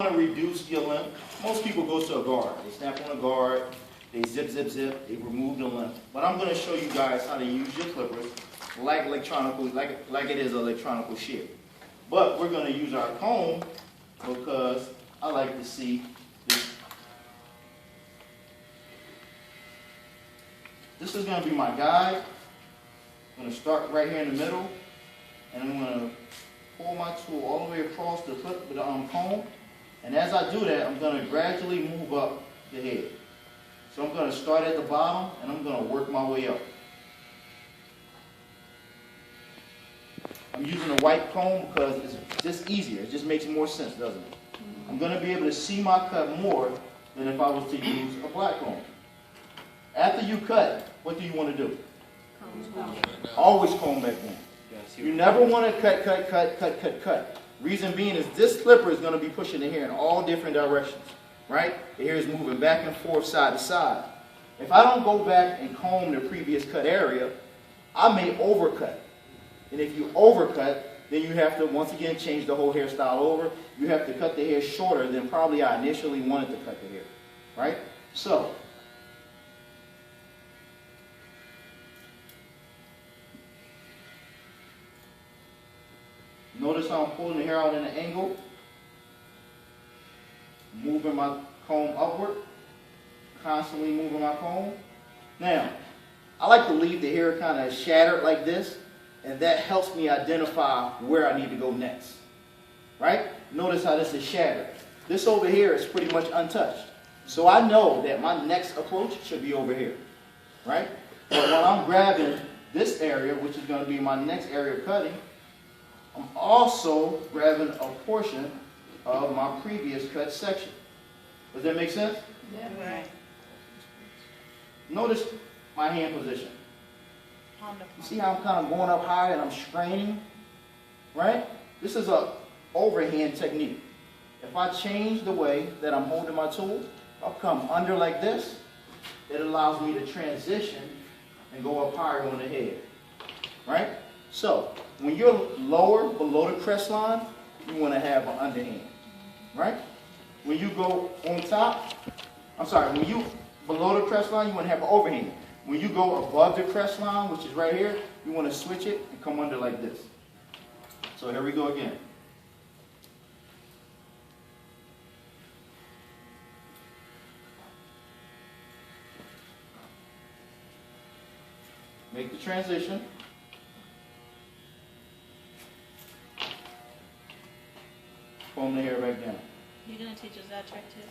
To reduce your length, most people go to a guard. They snap on a guard, they zip, zip, zip, they remove the length. But I'm going to show you guys how to use your clippers like it is an electronical shear. But we're going to use our comb because I like to see this. This is going to be my guide. I'm going to start right here in the middle, and I'm going to pull my tool all the way across the clip with the comb. And as I do that, I'm going to gradually move up the head. So I'm going to start at the bottom, and I'm going to work my way up. I'm using a white comb because it's just easier. It just makes more sense, doesn't it? I'm going to be able to see my cut more than if I was to use a black comb. After you cut, what do you want to do? Always comb back in. You never want to cut. Reason being is this clipper is going to be pushing the hair in all different directions, right? The hair is moving back and forth, side to side. If I don't go back and comb the previous cut area, I may overcut. And if you overcut, then you have to, once again, change the whole hairstyle over. You have to cut the hair shorter than probably I initially wanted to cut the hair, right? So, notice how I'm pulling the hair out in an angle, moving my comb upward, constantly moving my comb. Now, I like to leave the hair kind of shattered like this, and that helps me identify where I need to go next, right? Notice how this is shattered. This over here is pretty much untouched. So I know that my next approach should be over here, right? But when I'm grabbing this area, which is going to be my next area of cutting, I'm also grabbing a portion of my previous cut section. Does that make sense? Yeah. Right. Notice my hand position. You see how I'm kind of going up high and I'm straining? Right? This is a overhand technique. If I change the way that I'm holding my tool, I'll come under like this. It allows me to transition and go up higher on the head. Right? So, when you're lower, below the crest line, you want to have an underhand, right? When you go on top, when you below the crest line, you want to have an overhand. When you go above the crest line, which is right here, you want to switch it and come under like this. So here we go again. Make the transition. Comb the hair back down. You're going to teach us that trick too?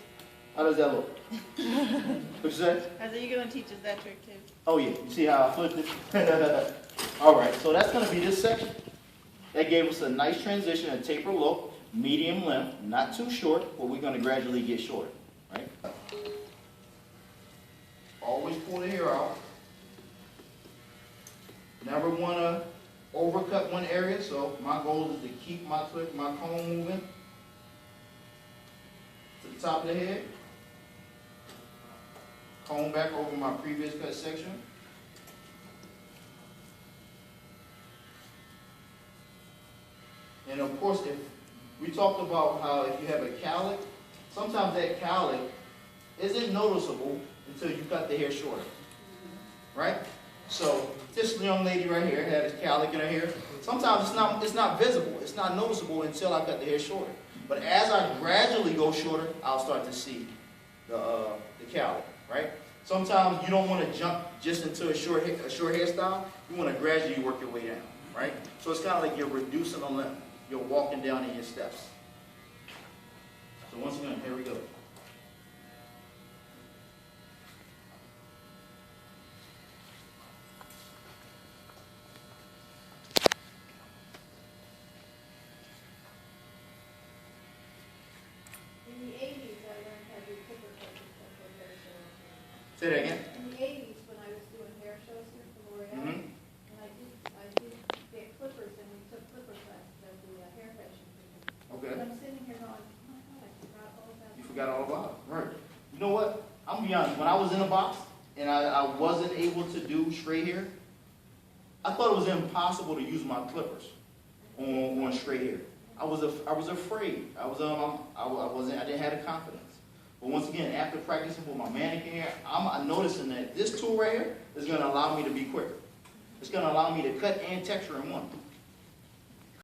How does that look? What'd you say? I said you're going to teach us that trick too. Oh yeah, you see how I flipped it? Alright, so that's going to be this section. That gave us a nice transition, a taper look, medium length, not too short, but we're going to gradually get shorter, right? Always pull the hair out. Never want to overcut one area, so my goal is to keep my comb moving to the top of the head. Comb back over my previous cut section. And of course, if we talked about how if you have a cowlick, sometimes that cowlick isn't noticeable until you cut the hair shorter, right? So this young lady right here had a cowlick in her hair. Sometimes it's not visible, it's not noticeable until I cut the hair shorter. But as I gradually go shorter, I'll start to see the cowlick, right? Sometimes you don't want to jump just into a short hairstyle. You want to gradually work your way down, right? So it's kind of like you're reducing the length. You're walking down in your steps. So once again, here we go. In the 80s, I learned how to do clipper techniques for hair shows. Say that again. In the 80s, when I was doing hair shows here for L'Oreal, and I did get clippers, and we took clipper classes at the hair fashion clinic. Okay. And I'm sitting here going, oh my God, I forgot all about You forgot all about it. Right. You know what? I'm going to be honest. When I was in a box and I wasn't able to do straight hair, I thought it was impossible to use my clippers on straight hair. I was afraid. I didn't have the confidence. But once again, after practicing with my mannequin here, I'm noticing that this tool right here is going to allow me to be quicker. It's going to allow me to cut and texture in one.